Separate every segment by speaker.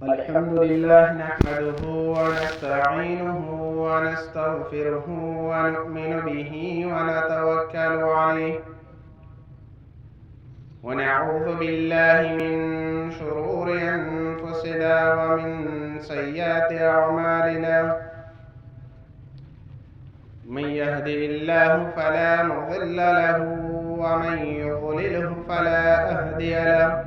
Speaker 1: الحمد لله نحمده ونستعينه ونستغفره ونؤمن به ونتوكل عليه ونعوذ بالله من شرور أنفسنا ومن سيئات أعمالنا من يهده الله فلا مضل له ومن يضلله فلا هادي له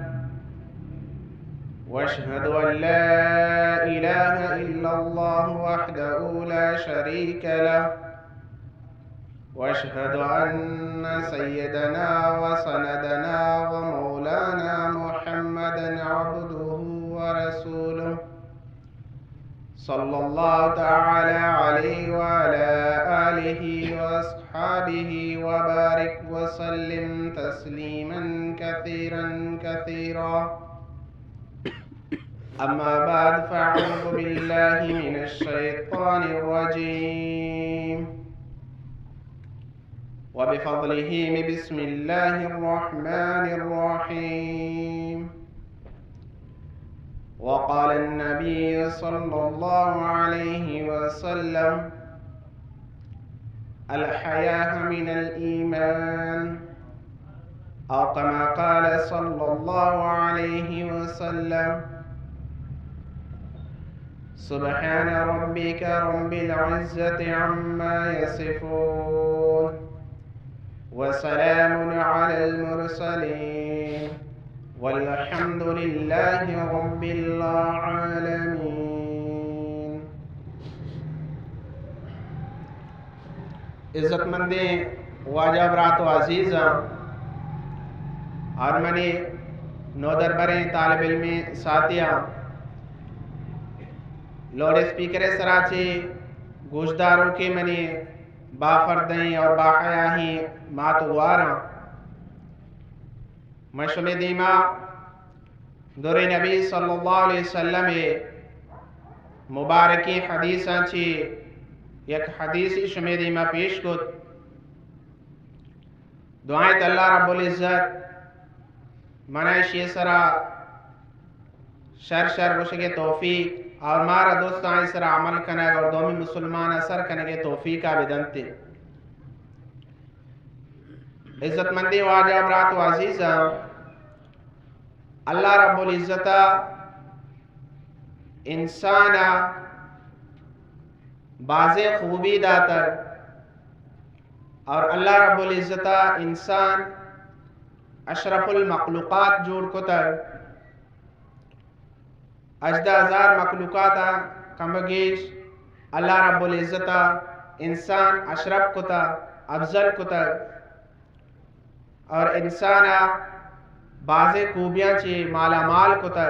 Speaker 1: واشهد ان لا اله الا الله وحده لا شريك له واشهد ان سيدنا وسندنا ومولانا محمدا عبده ورسوله صلى الله تعالى عليه وعلى آله وأصحابه وبارك وسلم تسليما كثيرا كثيرا أما بعد فأعوذ بالله من الشيطان الرجيم وبفضله بسم الله الرحمن الرحيم وقال النبي صلى الله عليه وسلم الحياء من الإيمان أو كما قال صلى الله عليه وسلم سبحان ربك رب العزة عما يصفون وسلام على المرسلين والحمد لله رب العالمين. عزت مند واجہ برات و عزیز اور منی نو دربریں طالب علم ساتھیاں لوڈ اسپیکر سراچے گوشداروں کے منی بافردیں اور باحیاہی ماتواراں مشم دیما دور نبی صلی اللہ علیہ وسلم مبارکی حدیثاں چی یک حدیثی شم دیما پیش کت دعائیت اللہ رب العزت منائشی سرا شر رشک توفیق اور مارا دوست آئی سرا عمل کنگ اور دومی مسلمان اثر کنگ توفیق آبدنتے عزت مندی واجہ برات و عزیزہ اللہ رب العزت انسان باز خوبی داتر اور اللہ رب العزت انسان اشرف المخلوقات جوڑ کتر اجدہ ہزار مخلوقات کمبگیش اللہ رب العزت انسان اشرف کتا افضل کتا اور انسان بازے خوبیاں چی مالا مال کتا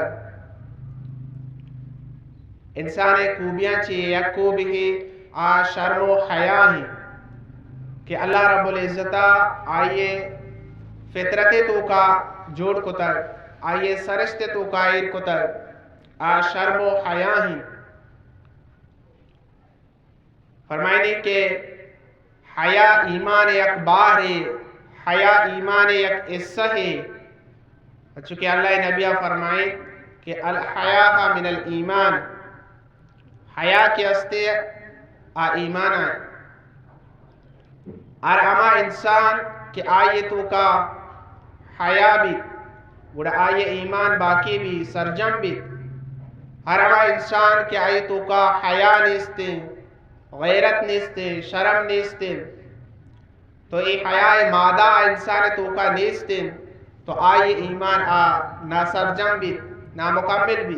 Speaker 1: انسان خوبیاں چی یک خوبی ہی شرم و حیاء ہی کہ اللہ رب العزت آئیے فطرت تو کا جوڑ کتا آئیے سرشت تو کا ایر کتا شرم و حیاء ہی فرمائنی کہ حیاء ایمان یک باہر ہے حیاء ایمان یک حصہ ہے چونکہ اللہ نبیہ فرمائیں کہ الحیاء من الایمان حیاء کے استے ایمان ہے اور اما انسان کہ آئیے تو کا حیاء بھی گوڑا آئیے ایمان باقی بھی سرجم بھی ہر اما انسان کہ آئیے تو کا حیاء نیستے غیرت نیستے شرم نیستے تو یہ حیاء مادہ انسان تو کا نیستے تو آئیے ایمان نا سرجم بھی نا مکمل بھی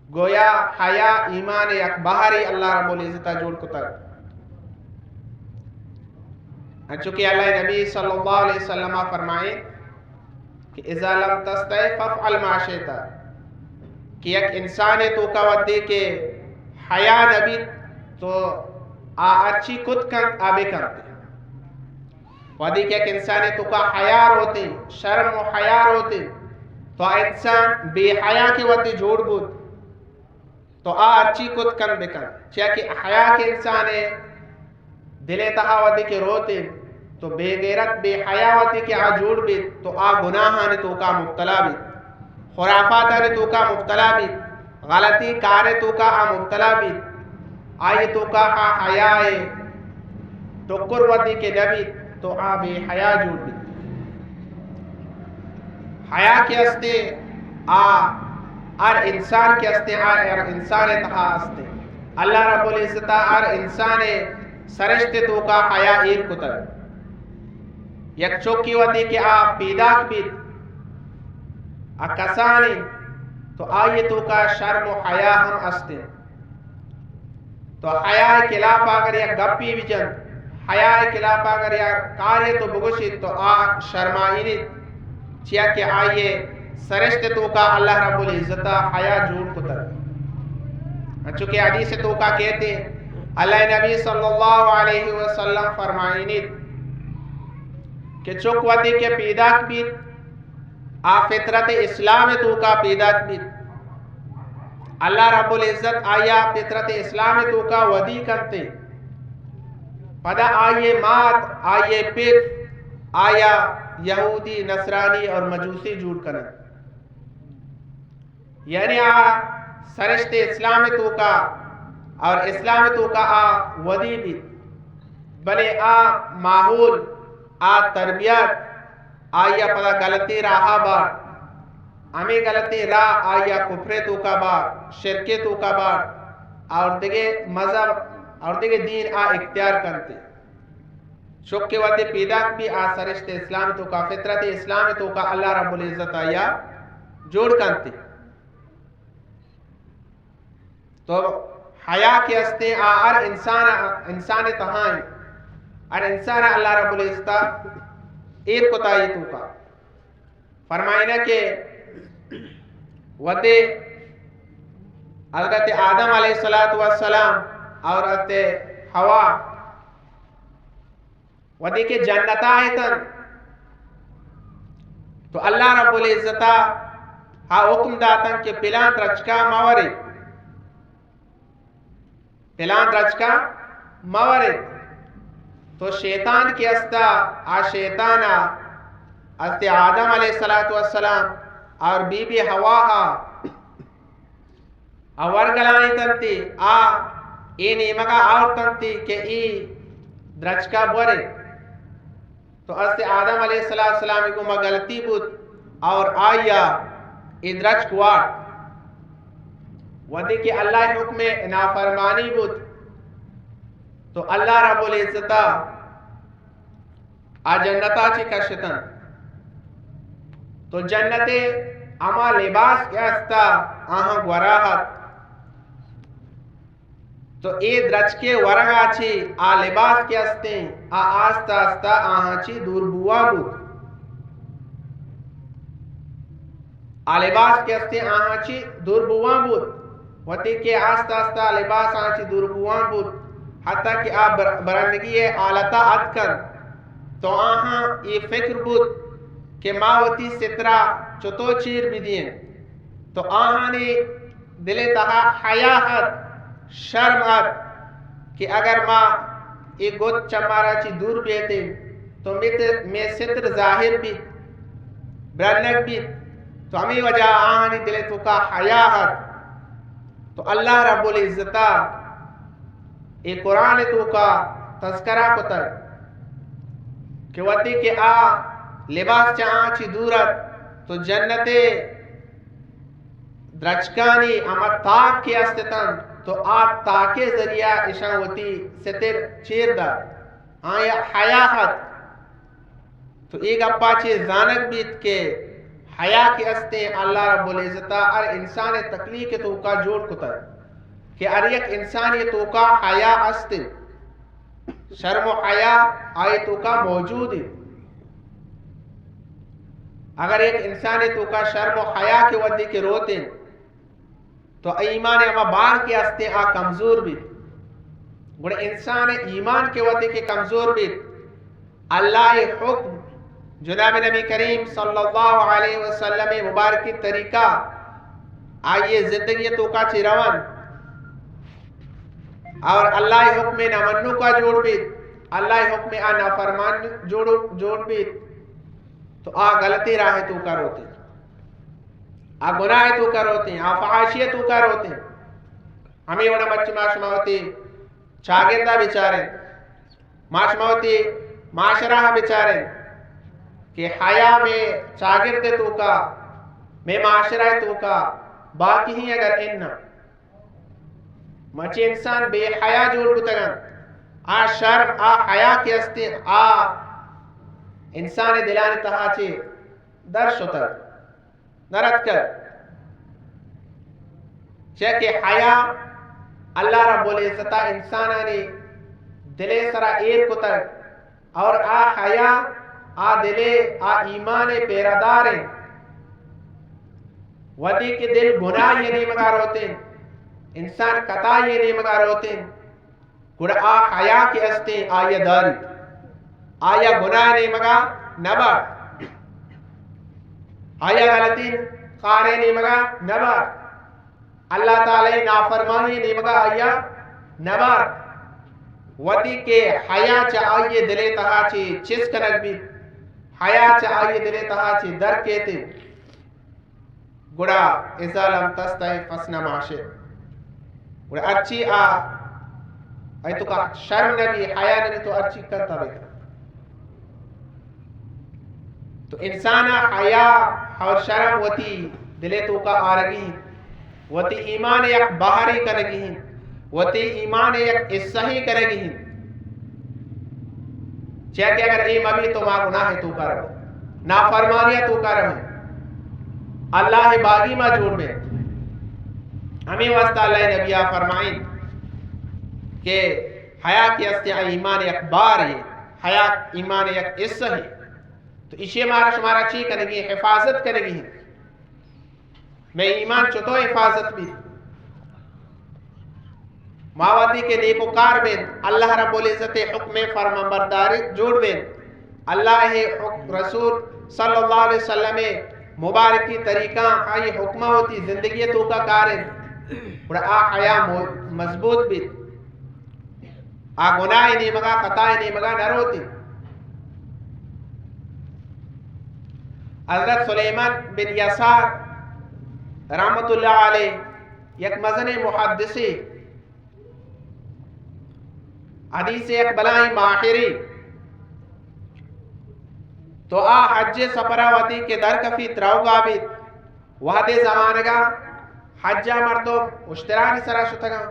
Speaker 1: گویا حیاء ایمان یک بہری اللہ رب العزت جوڑ کتا چونکہ اللہ نبی صلی اللہ علیہ وسلم فرمائیں کہ اذا لم تستطع فافعل ما شئت کہ یک انسان تو کا ودے کہ حیاء نبی تو اچھی کت کن آبے کرتے ودی کہ ایک انسان تو کا حیاء ہوتے شرم و حیاء ہوتے تو انسان بے حیاء کی ودی جوڑ بود تو اچھی کت کن بکن چاہے کہ حیاء کے انسان دلے تہا ودی کے روتے تو بے غیرت بے حیاوتی کے آجوڑ بھی تو آ گناہاں تو کا مبتلا بھی خرافات تو کا مبتلا بھی غلطی کارے تو کا مبتلا بھی آئی تو کا حیائے ٹکر ودی کے نبی تو آ بے حیا جوڑ بھی حیا کے استے ار انسان کے استے ار انسان تہا استے اللہ رب العزت ار انسان سرشتے تو کا حیا ایر کتر یک چوکی ودی کے پیداک بھی کسانی تو آئی تو کا شرم و حیا ہم استے تو حیا کلاپ اگر یا گپی وجن حیا کلاپ اگر یا کارے تو بگوشی تو شرمائنی چیا کہ آئیے سرشت تو کا اللہ رب العزت حیا جوڑ کتر چونکہ حدیث تو کا کہتے اللہ نبی صلی اللہ علیہ وسلم فرمائنی کہ چک ودی کے پیداک بھی فطرت اسلام تو کا پیداک بھی اللہ رب العزت آیا فطرت اسلام تو کا ودی کرتے پدا آئیے مات آئیے پھر آیا یہودی نصرانی اور مجوسی جوڑ کریں یعنی سرشت اسلام تو کا اور اسلام تو کا ودی بھی بلے ماحول تربیت آیا پدا غلطی راہ بار ہمیں غلطی راہ آیا کفر تو کا بار شرک تو کا بار اور دیگے مذہب اور دیگے دین اختیار کرتے شک کے وقت پیداک بھی سرشت اسلام تو کا فطرت اسلام تو کا اللہ رب العزت آیا جوڑ کرتے تو حیا کے استے ار انسان تہائیں ار انسان اللہ رب العزت ایر کتائی تو کا فرمائنا کہ وتے حضرت آدم علیہ السلام اور حضرت حوا ودی کے جنتا ہے تن تو اللہ رب العزت حکم داتن کہ پلان رچکا مورد پلان رچکا مورد تو شیطان کی استا شیطان حضرت آدم علیہ السلام اور بی بی حوا اور گلائیں تنتی ای نیمگا اور تنتی کہ ای درچکا بورے تو حضرت آدم علیہ السلام کو غلطی بود اور آیا ای درچک وار ودی کہ اللہ حکم نافرمانی بود تو اللہ رب العزت جنتا چی کشتن تو جنت اما لباس کیا استا گوراحت تو اے درچکے ورگا چی لباس کیا استے آستا آستا چی دور بوا بود لباس کیا استے چی دور بوا بود وطی کہ آستا آستا لباس چی دور بوا بود حتیٰ کہ برندگی آلتا عد کر تو یہ فکر بود کہ ماوتی سترہ چتو چیر بھی دیں تو نے دل تہا حیاحت شرمت کہ اگر ماں ایک گوت چمارا چی دور بیتے تو میں ستر ظاہر بھی برنک بھی تو ہمیں وجہ نے دل تو کا حیاحت تو اللہ رب العزت ایک قرآن تو کا تذکرہ کتر کہ وطی کہ لباس چاہاں چی دورت تو جنت درچکانی اما تاک کی استتن تو تاک کے ذریعہ اشان وطی ستر چیر دا حیاحت تو ایک اپا چی زانک بیت کے حیا کی استے اللہ رب العزت ار انسان تکلیق تو کا جوڑ کتر کہ ار یک انسانی تو کا حیا استے شرم و حیا آئی تو کا موجود ہے اگر ایک انسانی تو کا شرم و حیا کے ودی کے روتے تو ایمان اما بار کے استے کمزور بھی گوڑے انسان ایمان کے ودی کے کمزور بھی اللہ حکم جناب نبی کریم صلی اللہ علیہ وسلم مبارکی طریقہ آئیے زندگی تو کا چی روان اور اللہ حکم نہ منو کا جوڑ بھی اللہ حکم آ نافرمان جوڑ بھی تو آ غلطی راہ تو کروتے آ گناہ تو کروتے آ فحاشی تو کروتے ہمیں وڑا مچ معاشماوتی چاگردہ بیچارے معاشماوتی معاشرہ بیچارے کہ حیا میں چاگرد تو کا میں معاشرہ تو کا باقی ہی اگر اننا مچی انسان بے حیا جوڑ کتگن آ شرم آ حیا کے استے آ انسان دلانی تحاچے در شتر نرد کر کہ حیا اللہ رب العزت انسانانی دلے سرا ایر کتر اور آ حیا آ دلے آ ایمان پیراداریں ودی کے دل گناہ یہ نہیں مگار ہوتے انسان قطع یہ نہیں مگار ہوتے گڑ آ حیا کے استے آیا داری آیا گناہ نہیں مگا نبار آیا غلطی خارے نہیں مگا نبار اللہ تعالی نافرمانی نہیں مگا آیا نبار ودی کے حیا چا آئیے دلے تہا چی چس کنک بھی حیا چا آئیے دلے تہا چی در کہتے گڑا ازا لم تستعی فسنا معاشر گڑا ارچی آئی تو کا شرم نبی حیا نہیں تو ارچی کرتا بیتا تو انسانا حیا اور شرم وتی دلے تو کا آرگی وتی ایمان یک باہری کرگی ہیں وتی ایمان یک اصحی کرگی ہیں چاہے کہ اگر ایم ابھی تو ماں گناہ تو کر رہے نافرمانیہ تو کر رہے اللہ باغی ما جوڑ میں ہمیں واسطہ اللہ نبیہ فرمائیں کہ حیا کی استے ایمان یک بار ہے حیا ایمان یک اصحی تو اسے مارا شمارا چی کرنگی حفاظت کرنگی میں ایمان چطو حفاظت بھی ماوادی کے نیکوکار بین اللہ رب العزت حکم فرما برداری جوڑ بین اللہ رسول صلی اللہ علیہ وسلم مبارکی طریقہ آئی حکمہ ہوتی زندگی تو کا کارن اور آ حیا مضبوط بھی آ گناہ نہیں مگا خطائی نہیں مگا نہ روتی حضرت سلیمان بن یسار رحمت اللہ علیہ یک مزن محدثی حدیث ایک بلائی ماہری تو آ حج سپراوتی کے در کفی تراؤ گابید وحد زمانگا حجہ مردم اشترانی سرا شتگا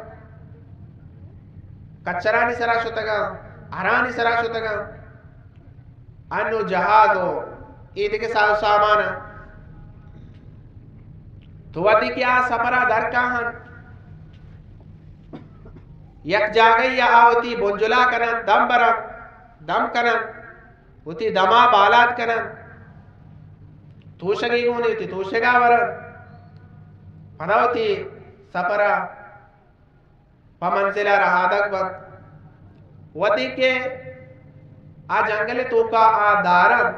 Speaker 1: کچرانی سرا شتگا ارانی سرا شتگا انو جہاز ہو عید کے ساتھ سامانا تو وقتی کیا سپرا در کہاں یک جاگئی یا آوتی بنجلا کنن دم برن دم کنن ہوتی دما بالات کنن توشگی گونی ہوتی توشگا برن پناوتی سپرا پمنزلہ رہادک بند وقتی کے آ جنگل تو کا آ دارن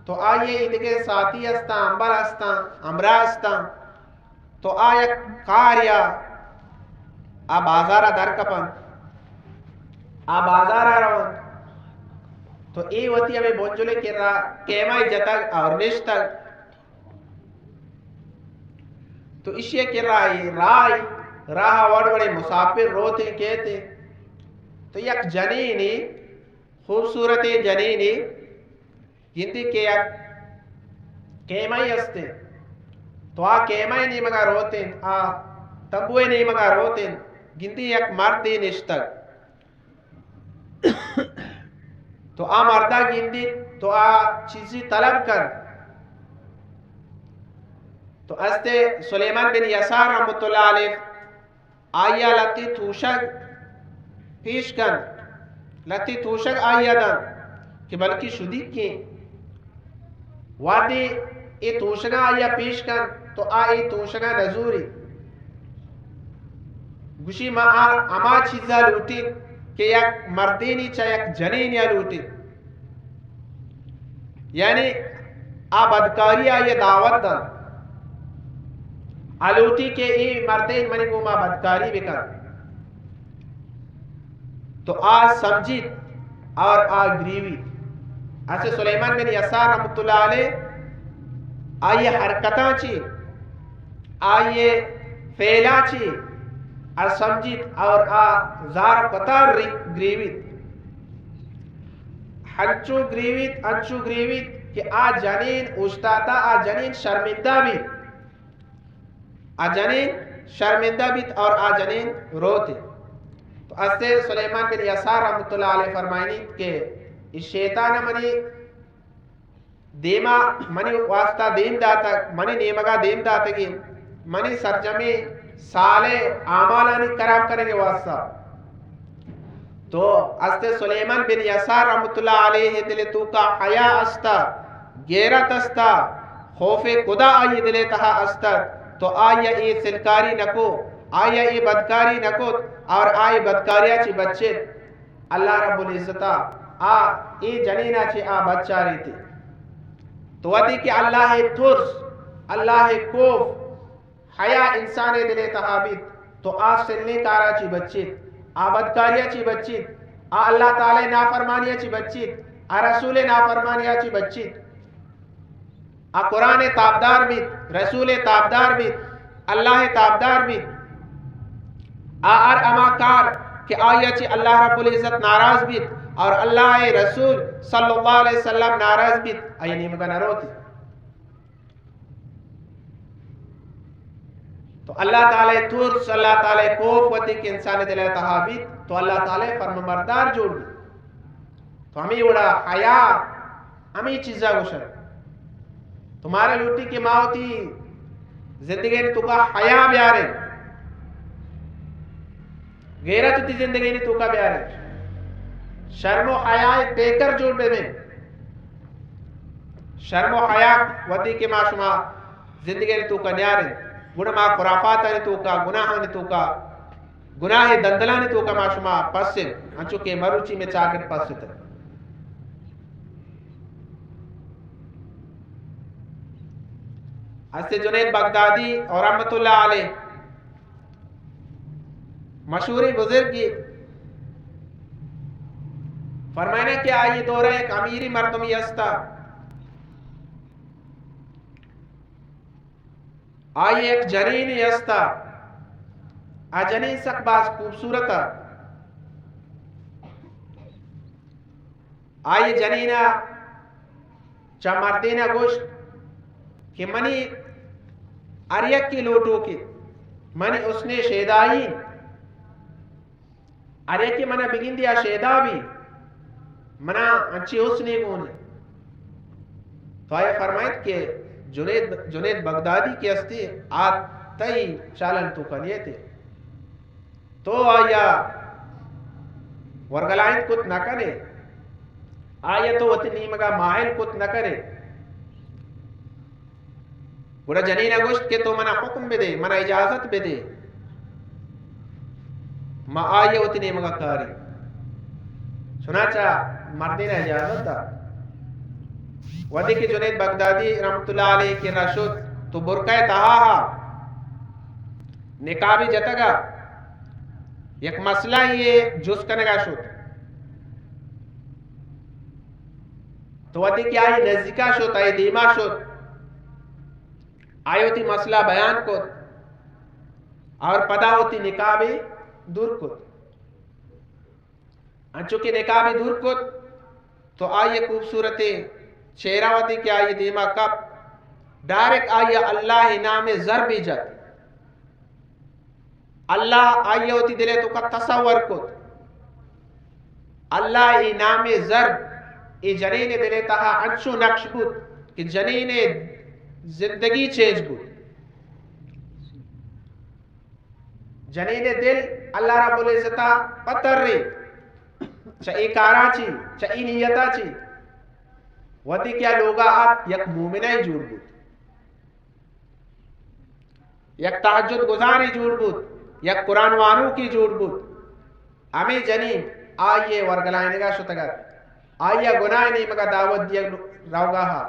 Speaker 1: تو آئیے ادھے ساتھی استا امبر استا امرا استا تو آ یک کاریا آ بازارہ در کپن آ بازارہ رون تو ای وطی ہمیں بونجولے کی کیمائی جتک اور نشتک تو اسی کی رائی راہ وڑ وڑے مسافر روتے کہتے تو یک جنینی خوبصورت جنینی گنتی کے یک کیمائی استے تو آ کیمائی نہیں مگا روتے آ تبوئے نہیں مگا روتے گنتی یک مردی نشتک تو آ مردہ گندی تو آ چیزی طلب کر تو استے سلیمان بن یسار رحمت اللہ علیہ آیا لتی توشک پیش کن لتی توشک آیا دن کہ بلکہ شدی کی وادی ای توشگا آیا پیش کن تو آئی توشگا نزوری گوشی ما اما چیزا لوٹی کہ یک مردینی چا یک جنینی لوٹی یعنی آ بدکاری آئی دعوت دن آلوٹی کے ای مردین منی گو ما بدکاری بکن تو آ سمجھید اور آ گریوی اسے سلیمان بن یسار رحمت اللہ علیہ آئیے حرکتاں چی آئیے فیلا چی اور سمجھت اور آ زار قطار گریویت ہنچو گریویت کہ آ جنین اشتاتا آ جنین شرمندہ بھی آ جنین شرمندہ بھی اور آ جنین روتے. تو اس سے سلیمان بن یسار رحمت اللہ علیہ فرمائنی کہ اس شیطان منی دیما منی واسطہ دیم داتا منی نیمگا دیم داتا گی منی سرجمی سالے آمالانی کرام کریں گے واسطہ. تو اس سے سلیمان بن یسار رحمت اللہ علیہ دل تو کا حیا استا غیرت استا خوف خدا آئی دل تہا استا. تو آیا ای سلکاری نکو آیا ای بدکاری نکو اور آئی بدکاریا چی بچے اللہ رب العزتا ای جنینا چی بچہ رہتی. تو ودی کہ اللہ ترس اللہ کوف حیا انسان دل تحابیت تو سلنے کارا چی بچیت بدکاریا چی بچیت اللہ تعالی نافرمانیا چی بچیت رسول نافرمانیا چی بچیت قرآن تابدار بیت رسول تابدار بیت اللہ تابدار بیت اماکار کہ آیا چی اللہ رب العزت ناراض بیت اور اللہ رسول صلی اللہ علیہ وسلم ناراض بیت آیا نیمگا نروتی. تو اللہ تعالی ترس اللہ تعالی خوف ہوتی کہ انسان دل تحابیت تو اللہ تعالی فرم مردار جوڑ بھی. تو ہمیں اڑا حیا ہمیں چیزا گوشن تمہارے لوٹی کی ماں ہوتی زندگی نے تو کا حیا بیارے غیرت ہوتی زندگی نے تو کا بیارے شرم و حیا پیکر جوڑ بے میں شرم و حیا ہوتی کی ماں شما زندگی نے تو کا نیارے گناہ ماں خرافات نے تو کا گناہ نے تو کا گناہ دندلہ نے تو کا ماں شما پسن انچو کے مروچی میں چاکر پسن تر. حضرت جنید بغدادی اور رحمت اللہ علیہ مشہوری بزرگی فرمائنا کہ آئی دورہ ایک امیری مردمی استا آئی ایک جنین استا جنین سک باز خوبصورتا آئی جنینہ چمردینہ گوشت کہ منی اریک کی لوٹو کی منی اس نے شیدائی اریک کی منہ بگن دیا شیدہ بھی منہ انچی اس نے گونے. تو آئے فرمائیت کہ جنید بغدادی کی استی آتائی چالن تو کنیے تھے تو آیا ورگلائن کت نہ کرے آیا تو اتنی مگا مائل کت نہ کرے بڑا جنینہ گوشت کہ تو منہ حکم بے دے منہ اجازت بے دے ما آئیے اتنی مگا کاری سناچا مردینہ اجازت دا. ودی کی جنید بغدادی رحمت اللہ علیہ کی رشد تو برکہ تہاہا نکابی جتگا یک مسئلہ یہ جس کنگا شد تو ودی کی آئی نزدیکا شد آئی دیما شد آئی ہوتی مسئلہ بیان کو اور پدا ہوتی نکابی دور کو انچوکی نکابی دور کو تو آئیے خوبصورتی چہرہ ہوتی کہ آئیے دیما کب ڈائریکٹ آئیے اللہ نام ضرب جت اللہ آئیے ہوتی دلے تو کا تصور کو اللہ نام ضرب ای جنین دلے تہا انچو نقش بود کہ جنین زندگی چیز بود جنین دل اللہ رب العزتہ پتر ری چاہی کارا چی چاہی نیتا چی وہتی کیا لوگا آت یک مومنہ جوڑ بود یک تحجد گزاری جوڑ بود یک قرآن وانو کی جوڑ بود ہمیں جنین آئیے ورگلائنے گا شتگر آئیے گناہ نہیں مگا دعوت دیا روگا ہا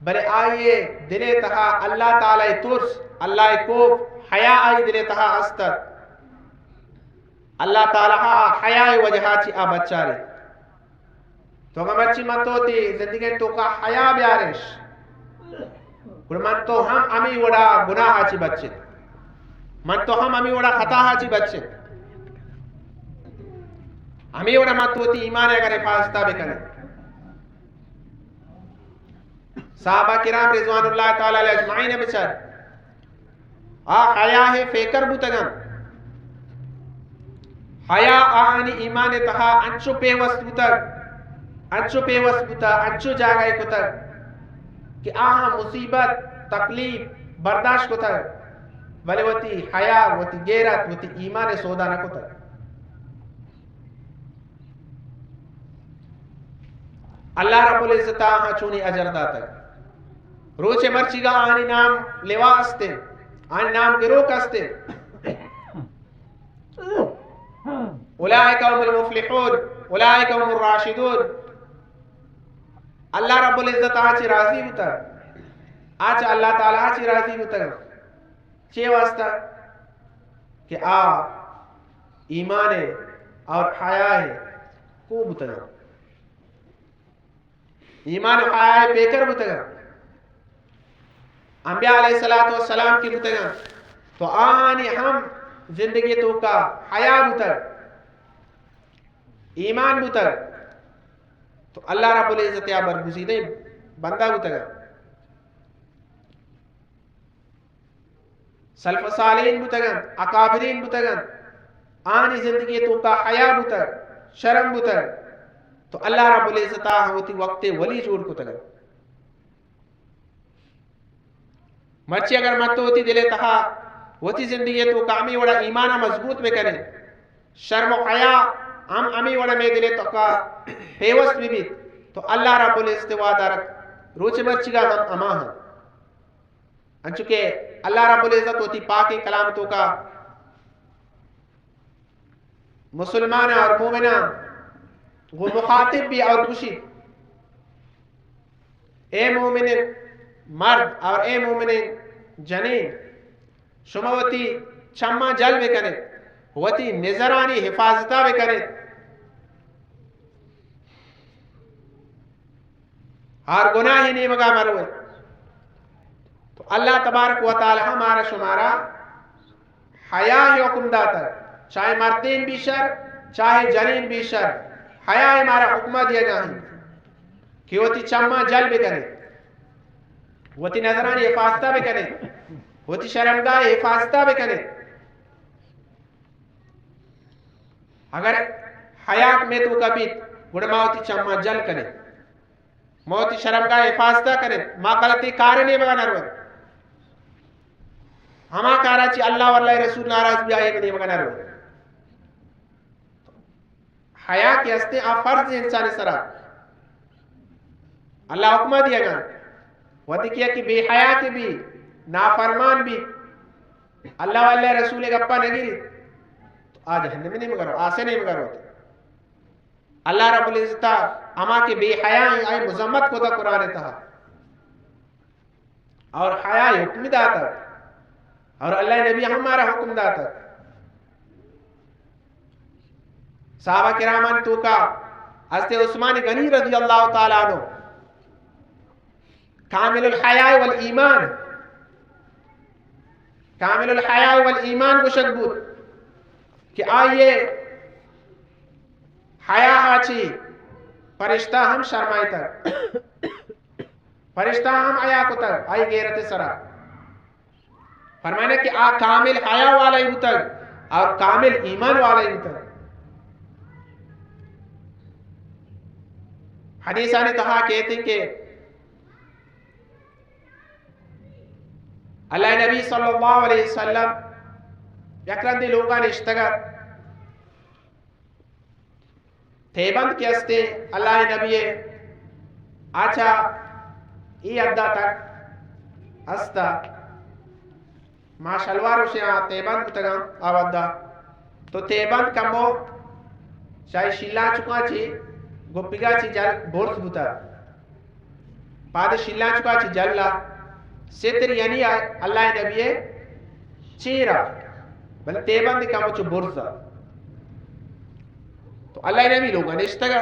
Speaker 1: بلے آئیے دلے تہا اللہ تعالی ترس اللہ کوف حیاء آئی دلے تہا استر اللہ تعالی حیاء وجہا چی بچہ رہے تو اگر مرچی من تو تی زندگی تو کا حیا بیارش من تو ہم امی وڑا گناہ چی بچت من تو ہم امی وڑا خطا چی بچت امی وڑا من تو تی ایمان اگر حفاظتہ بکنے صحابہ کرام رضوان اللہ تعالی علیہ اجمعین بچار حیا ہے فکر بوتگن حیا آنی ایمان تہا انچو پیوست بوتگ انچو پیوست بوتا انچو جاگائی کتر کہ آہاں مصیبت تکلیف برداشت کتر ولی وتی حیا وتی غیرت وتی ایمان سودا نہ کتر اللہ رب العزت آہاں چونی اجر داتا روچے مرچی گا آنی نام لواستے آنی نام گروک استے اولئک هم المفلحون اولئک هم الراشدون اللہ رب العزت آچی راضی ہوتا آچ اللہ تعالیٰ آچی راضی ہوتا چے واسطہ کہ ایمان اور حیا ہے کو بتا ایمان و حیا ہے پیکر بتا انبیاء علیہ السلام کی بتا تو آنی ہم زندگی تو کا حیا بتا ایمان بتا تو اللہ رب العزت یا برگزیدہ بندہ ہوتا گا سلف صالحین ہوتا گا اکابرین ہوتا گا آنی زندگی تو کا حیا ہوتا شرم ہوتا تو اللہ رب العزت ہوتی وقت ولی جوڑ کو تگا مرچی اگر مت ہوتی دلے تہا ہوتی زندگی تو کامی وڑا ایمانہ مضبوط میں کریں شرم و حیا ہم امی وڑا میں دلے تو کا پیوست بھی تو اللہ رب العزت وعدہ رکھ روچ مرچی گا ہم اما ہیں انچکہ اللہ رب العزت ہوتی پاکی کلامتوں کا مسلمان اور مومنہ وہ مخاطب بھی اور خوشی اے مومن مرد اور اے مومن جنین شما وتی چما جل بکنے وتی نظرانی حفاظتہ بکنے ہر گناہ ہی نہیں مگا مروے تو اللہ تبارک و تعالی ہمارا شمارا حیا حکم داتا ہے چاہے مردین بھی شر چاہے جنین بھی شر حیا ہمارا حکمہ دیا جائیں کہ وہ تی چمہ جل بکنے وہ تی نظرانی حفاظتہ بکنے وہ تی شرمگاہ حفاظتہ بکنے اگر حیات میں تو کبھی گوڑا موتی چمہ جل کنے موتی شرمگاہ حفاظتہ کرے ماں غلطی کارنے بگا نروت ہما کارا چی اللہ واللہ رسول ناراض بھی آئے گا بگا نروت حیا کی ہستے آپ فرض انسانی سرا اللہ حکمہ دیا گا وہ کیا کہ بے حیا کے بھی نافرمان بھی اللہ واللہ رسول گپا نگیری تو آج جہنم نہیں مگرو آسے نہیں مگرو اللہ رب العزت اما کے بے حیا آئے مذمت کو تھا قرآن تھا اور حیا حکم داتا اور اللہ نبی ہمارا حکم داتا صحابہ کرامن تو کا حضرت عثمان غنی رضی اللہ تعالیٰ عنہ کامل الحیاء والایمان کامل الحیاء والایمان کو شکبود کہ آئیے حیا آچی فرشتہ ہم شرمائی تر فرشتہ ہم آیا کو تر آئی غیرت سرا فرمانے کہ کامل حیا والا ہی تر اور کامل ایمان والا ہی تر حدیثانی تہا کہتے ہیں کہ اللہ نبی صلی اللہ علیہ وسلم یکرن دی لوگاں اشتگت تیبند کی ہستے اللہ نبی آچھا ای ادھا تک ہستا ما شلوارو سے تیبند تگا آودھا تو تیبند کمو چاہی شیلہ چکا چی گپگا چی جل بورس بوتا پاد شیلہ چکا چی جل لا ستر یعنی اللہ نبی چیرا بل تیبند کمو چو بورس تو اللہ نبی لوگا نشتگا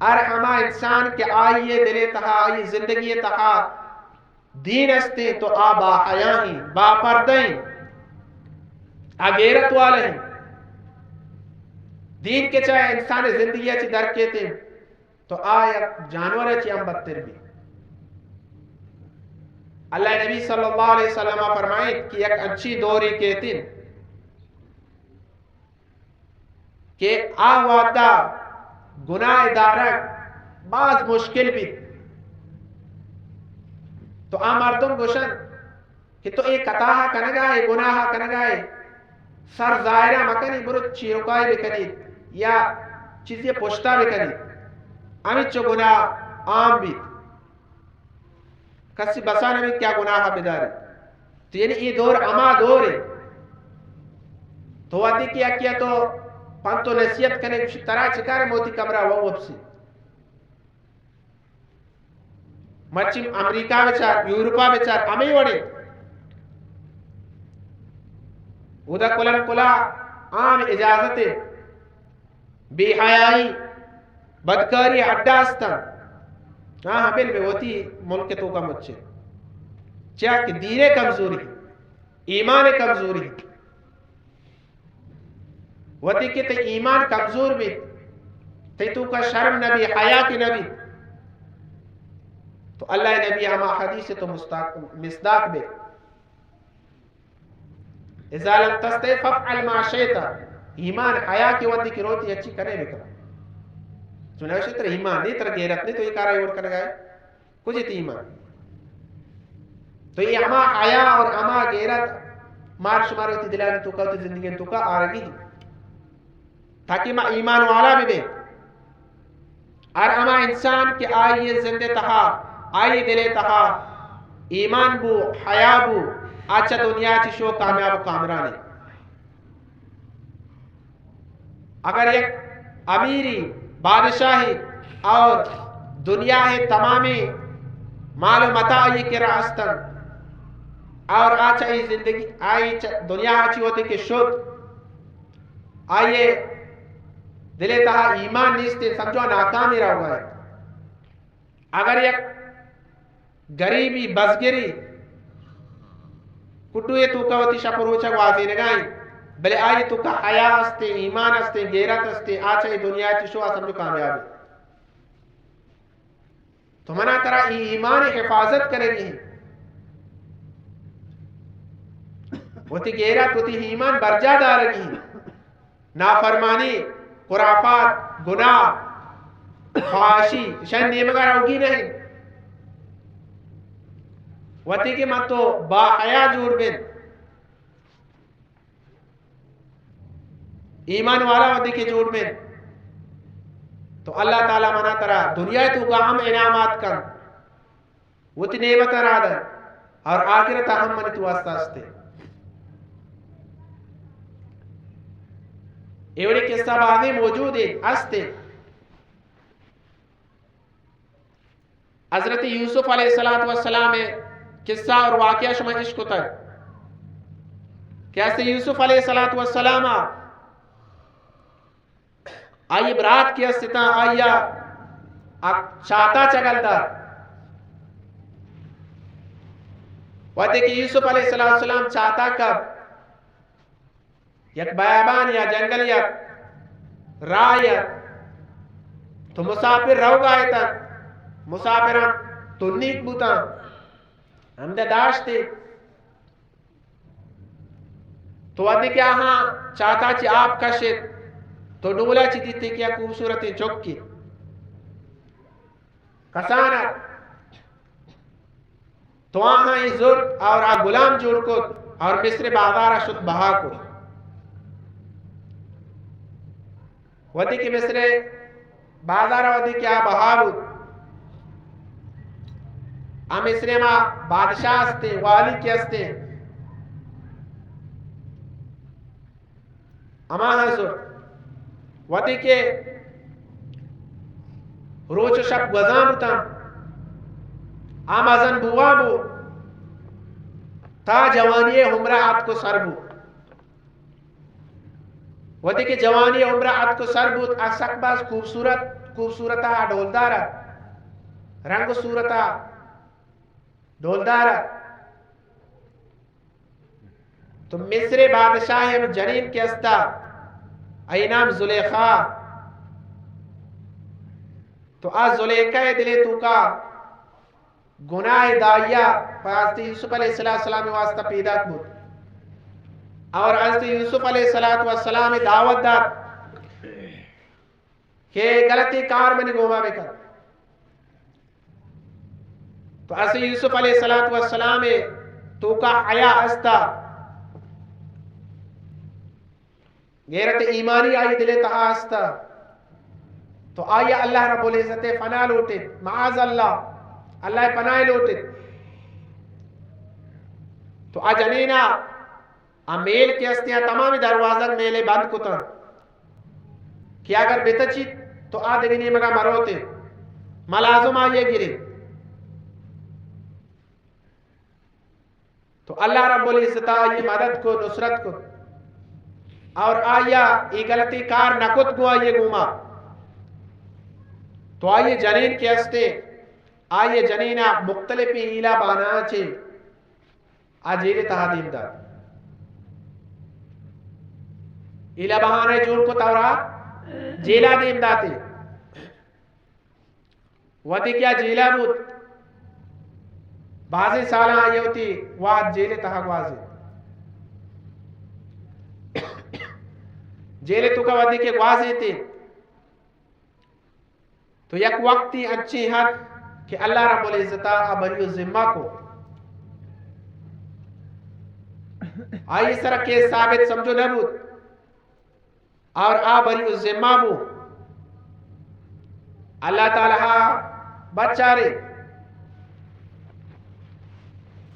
Speaker 1: اور ہما انسان کے آئیے دلے تہا آئیے زندگی تہا دین استے تو آ با حیاہیں با پردہیں اگیرت والے ہیں دین کے چاہے انسان زندگی اچھی درکے تھے تو آیا جانور اچھی ہم بدتر بھی اللہ نبی صلی اللہ علیہ وسلم فرمائے کہ ایک اچھی دوری کہتے ہیں کہ آواتا گناہ دارک بعض مشکل بھی تو مردم گوشن کہ تو ایک قطاہ کنگائے گناہ کنگائے سر ظاہرہ مکنی برو چیرکائی بکنی یا چیزیں پوشتا بکنی امیت چو گناہ عام بھی کسی بسانا میں کیا گناہ بداری تو یعنی یہ دور اما دور ہے تو وادی کیا تو پانتو نصیحت کرنے کچھ طرح چکار موتی کمرہ وہ اب سے مچیم امریکہ بچار یورپا بچار ہمیں وڑے ادا کلن کلا عام اجازت بے حیائی بدکاری اڈاستان ہاں بل میں ہوتی ملک تو کا مجھے چاہ کہ دین کمزوری ایمان کمزوری ہوتی کہ تے ایمان کمزور بھی تے تو کا شرم نبی حیا کی نبی تو اللہ نبی ہما حدیث تو مصداق بے اذا لم تستطع فافعل ما شئت ایمان حیا کی ودی کی روتی اچھی کرے بکرا چنانچہ تر ایمان نہیں تر غیرت نہیں تو یہ کارا یور کرنے گئے کچھ تی ایمان تو یہ اما حیا اور اما غیرت مار شمار ہوتی دلانے تو کا ہوتی زندگی تو کا آرگی تاکہ ما ایمان والا بھی بے اور اما انسان کے آئیے زندے تہا آئیے دلے تہا ایمان بو حیا بو آچھا دنیا چی شو کامیاب و کامرانے اگر ایک امیری بادشاہی اور دنیا ہے تمامی مال و متاعی کے راستن اور آچھا ہی زندگی آئی دنیا آچھی ہوتی کہ شد آئیے دلے تہا ایمان نیستے سمجھو ناکامی رہا ہوا ہے اگر یک گریبی بزگری کٹوئے تو کہوتی شپروچا واضح نگائیں بلے آئی تو کا حیا استے ایمان استے غیرت استے آچھا ہی دنیا چی شو سمجھو کامیابی تو منا ترہ ایمان حفاظت کرے گی ہوتی غیرت ہوتی ایمان برجا دارگی نافرمانی خرافات گناہ خواہشی شاید نیمگا روگی نہیں ہوتی کہ من تو با حیا جوڑ بین ایمان والا ودی کے جوڑ میں تو اللہ تعالیٰ منا ترا دنیا تو کا ہم انعامات کن وہ تی نعمت ارادہ اور آخرت ہم منی تو آستاستے ایوڑی قصہ بعضی موجود ہے استے حضرت یوسف علیہ السلام قصہ اور واقعہ شما عشق ہوتا ہے کیسے یوسف علیہ السلام آئی برات کی استتا آئیا چاہتا چگل دا وقت کہ یوسف علیہ السلام چاہتا کب یک بیابان یا جنگل یا رائے تو مسافر رو گائے تا مسافران تو نیک بوتا ہم دے داشتے تو وقت کہ ہاں چاہتا چی آپ کشت تو ڈولا چی دیتے کیا خوبصورت چوکی کسانا تو آہاں ہی زرد اور غلام جوڑ کو اور مصر بازارہ شد بہا کو ودی کی مصر بازارہ ودی کیا بہا بود ہم مصر ماں بادشاہ استے والی کی استے اما حضور ودی کے روچ شب گزان ہوتا آمازن بوابو تا جوانی عمرات کو سر بو ودی کے جوانی عمرات کو سر بو اکسک باز خوبصورت خوبصورتا ڈولدارا رنگ صورتا ڈولدارا تو مصر بادشاہ جنین کے استا اینام زلیخا تو آج زلیخا دلے تو کا گناہ دائیا حضرت یوسف علیہ السلام واسطہ پیدا بود اور حضرت یوسف علیہ السلام دعوت دار کہ غلطی کار منی گوما بکر تو حضرت یوسف علیہ السلام تو کا حیا استا غیرت ایمانی آئی دلے تہا استا تو آیا اللہ رب العزت فنا لوٹے معاذ اللہ پناہ لوٹے تو جنینا میل کے استیاں تمامی دروازہ میلے بند کتا کہ اگر بیتچی تو دگنی مگا مروتے ملازم آئیے گرے تو اللہ رب العزت آئیے مدد کو نصرت کو اور آیا ای غلطی کار نکت گو آئیے گوما تو آئیے جنین کے استے آئیے جنینہ مختلفی ایلہ بانا چھے آجیلے تہا دین دار ایلہ بہانے جون کو تورا جیلہ دین داتے وہتی کیا جیلہ بود بعضی سالہ آئیے ہوتی وہاں جیلے تہا گوازی جیلے تو کا وہتی کے گوازی تھی تو یک وقتی اچھی حد کہ اللہ رب العزتہ بری الزمہ کو آئی اس طرح کے ثابت سمجھو نبود اور بری الزمہ بو اللہ تعالیٰ بچہ رے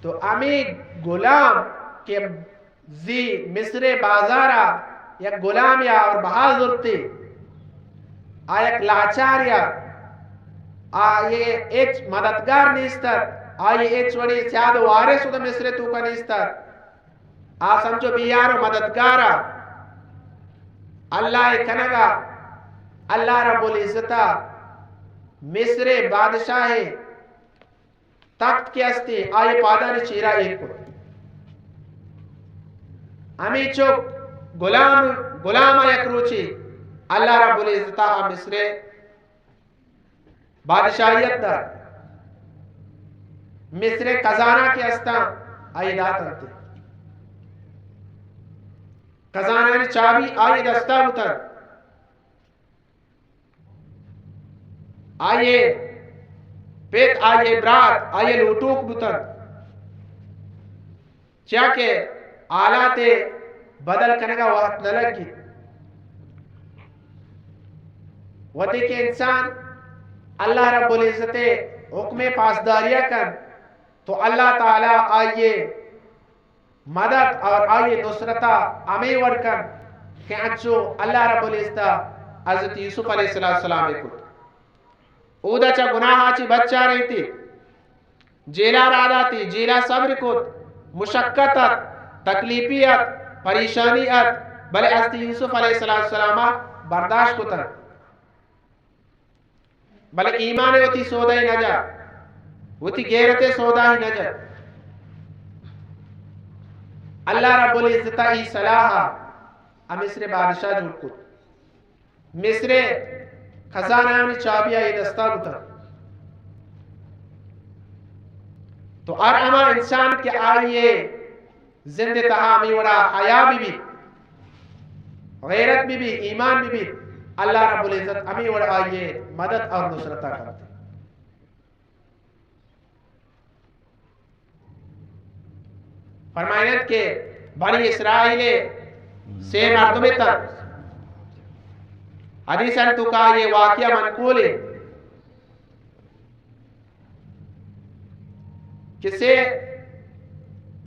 Speaker 1: تو امی غلام کے زی مصر بازارہ یک غلام یا اور بہادر تے آیک لاچاریا آئیے ایچ مددگار نیستر آئیے ایچ وڑی سیاد وارث ہوتا مصر تو کا نیستر سمجھو بیار و مددگارا اللہ کنگا اللہ رب العزتہ مصر بادشاہ تخت کے استے آئیے پادانی چیرہ ایک کو ہمیں چوک غلام یک روچی اللہ رب العزتہ مصر بادشاہیت در مصر خزانہ کے استا آئی دات انتے خزانہ نے چابی آئی دستا بتر آئیے پیت آئیے برات آئیے لوٹوک بتر چاکہ آلات بدل کرنے کا وقت نہ لگی وہ دیکھیں انسان اللہ رب العزت حکم پاسداریہ کر تو اللہ تعالیٰ آئیے مدد اور آئیے نصرتہ امی ورکن کہ انچو اللہ رب العزت حضرت یوسف علیہ السلام کو اودا چا گناہ چی بچہ رہی تھی جیلہ رادا تھی جیلہ صبر کو مشقتت تکلیفیت پریشانیت بلے حضرت یوسف علیہ السلام برداشت کو تر بلے ایمان ہوتی سودا ہی نہ جا ہوتی غیرت سودا ہی نہ جا اللہ رب العزتہ ای صلاحہ مصر بادشاہ جوڑ کو مصر خزانہ میں چابی آئی دستا گتا تو اما انسان کے آئیے زندہ تہامی وڑا حیاء بھی غیرت بھی ایمان بھی اللہ رب العزت امی وڑا آئیے مدد اور نصرتہ کرتے فرمائنت کے بنی اسرائیل سے مردمی تر حدیثاً تو کہا یہ واقعہ منقول ہے کسے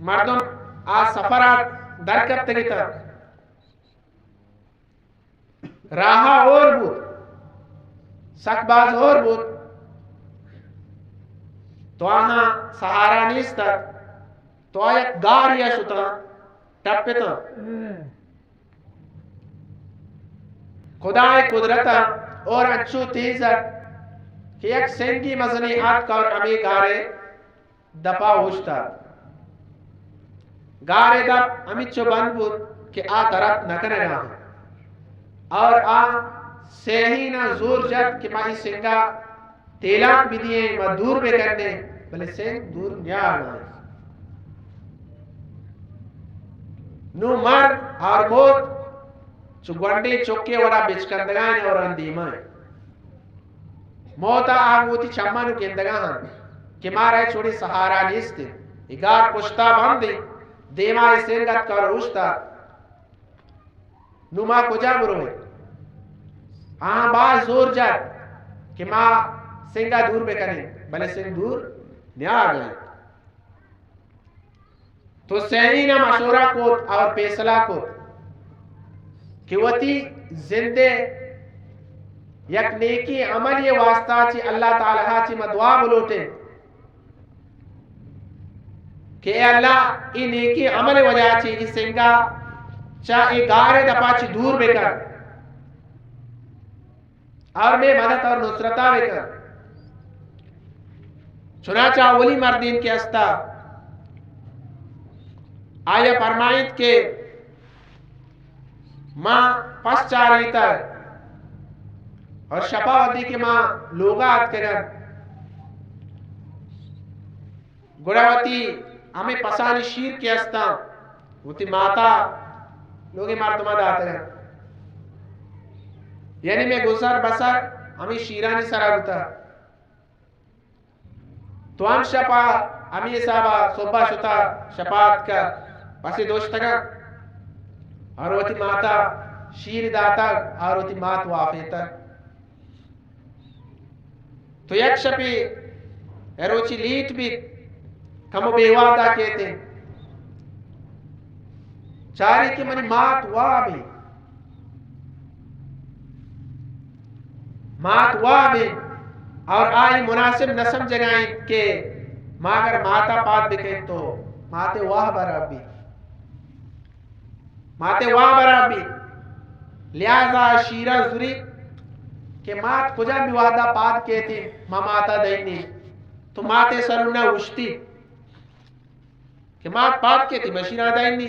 Speaker 1: مردم سفرات درکت تگی تر راہا اور بود سکباز اور بود تو آہاں سہارا نیست تر تو آیت گاریا شتا ٹپے تا خدا قدرتا اور انچو تیزت کہ یک سنگی مزنی آت کا اور امی گارے دپا ہوشتا گارے دپ امی چو بند بود کہ آ درد نکنے گا اور آ سیہی نہ زور جد کہ مائی سنگا تیلاک بھی دیئے ما دور بے کرنے بلے سنگ دور نیا آگا نو مر اور موت چو گونڈے چکے وڑا بچکندگائیں اور اندیمائیں موتا آگوتی چمانو گندگاہن کہ مارے چھوڑی سہارا نیستے اگار پشتا بندی دیمائی سنگت کر روشتا نو ماں کجا بروئے آہاں باز زور جات کہ ماں سنگا دور بے کریں بلے سنگ دور نیا آگئے تو سینینا مشورہ کوت اور پیسلا کوت کہ وطی زندے یک نیکی عمل یہ واسطہ چی اللہ تعالیٰ چی مدعا بلوٹے کہ اے اللہ ای نیکی عمل وجہ چی ای سنگا چاہے گارے دپا چی دور بے کر اور میں مدد اور نصرتہ بے کر چنانچہ اولی مردین کے استا آیا فرمائید کہ ماں پس چاہ تر اور شفاوتی کے ماں لوگات کرن گڑاوتی ہمیں پسانی شیر کے استا وتی ماتا لوگی مردمہ داتا ہے یعنی میں گزر بسر ہمیں شیرانی سرا ہوتا تو ہم شپا ہمیں صاحبہ صبح شتا شپات کا پسی دوشتا گا اور وتی ماتا شیر داتا اور وتی مات وافیتا تو یک شپی ایروچی لیٹ بھی کم بیوادا کہتے ہیں چاری کی منی مات وابی مات وابی اور آئی مناسب نہ سمجھگائیں کہ ماں اگر ماتا پات بکیں تو ماتے واہ برابی ماتے واہ برابی لہذا شیرہ ضروری کہ مات کجا بیوادا پات کہتے ماں ماتا دینی تو ماتے سرونہ وشتی کہ مات پات کہتی میں شیرہ دینی